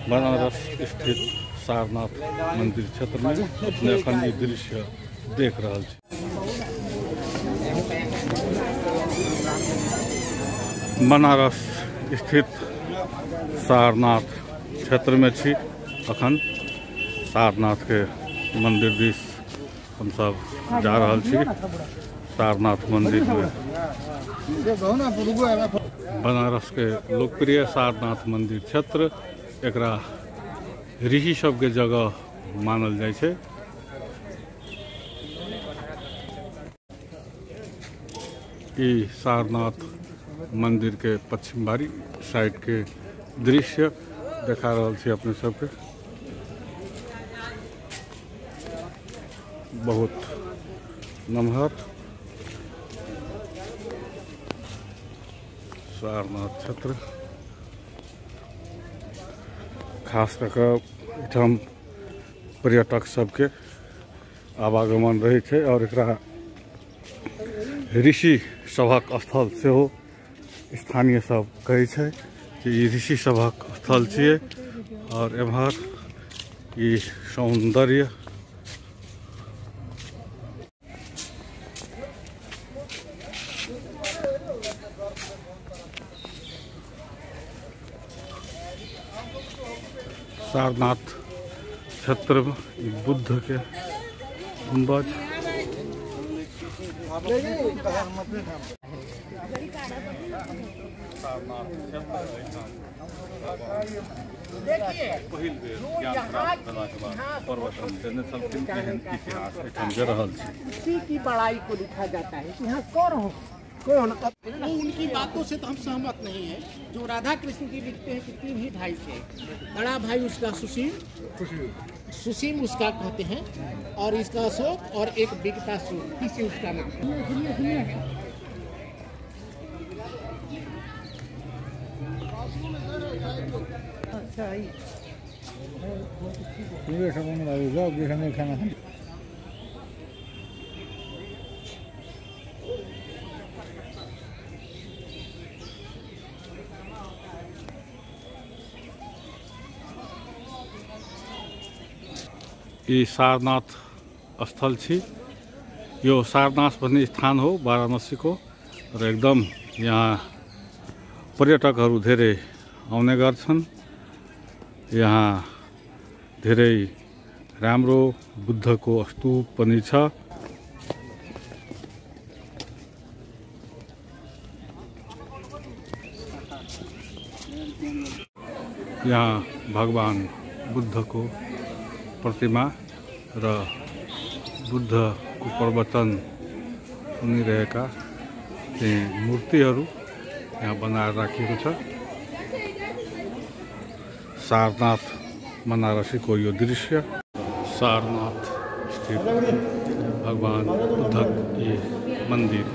बनारस स्थित सारनाथ मंदिर क्षेत्र में अपने अखन ई दृश्य देख रहा छी। बनारस स्थित सारनाथ क्षेत्र में छी अखन। सारनाथ के मंदिर दिस हम सब जा रहा छी। सारनाथ मंदिर में बनारस के लोकप्रिय सारनाथ मंदिर क्षेत्र एकरा ऋषि सब के जगह मानल जाय छे। ई सारनाथ मंदिर के पश्चिम बारी साइड के दृश्य देखा रहल छी अपने सबके। बहुत नमहर सारनाथ क्षेत्र खास करके एठाम पर्यटक सबके आवागमन रहे छे और एकरा ऋषि सभक स्थल से हो स्थानीय सब कहे छे कि ई ऋषि सभक स्थल छिए और एम्हर ई सौंदर्य सारनाथ क्षेत्र में बुद्ध के गुंबज की बड़ाई को लिखा जाता है। इतिहास कौन हो उनकी बातों से तो हम सहमत नहीं है। जो राधा कृष्ण की लिखते हैं कि 3 ही भाई थे। बड़ा भाई उसका सुशील उसका कहते हैं और इसका अशोक और एक बिगता सूर किसी उसका नाम। अच्छा ये सारनाथ स्थल छी। यो सारनाथ भन्ने स्थान हो वाराणसी को और एकदम यहाँ पर्यटकहरू धेरै आउने गर्छन्। यहाँ धेरै राम्रो बुद्धको स्तूप पनि छ। यहाँ भगवान बुद्धको प्रतिमा र बुद्धको प्रवचन सुनिरहेका मूर्तिहरू यहाँ बनाएर राखिएको छ। सारनाथ बनारसी को यो दृश्य सारनाथ स्थित भगवान बुद्ध की मंदिर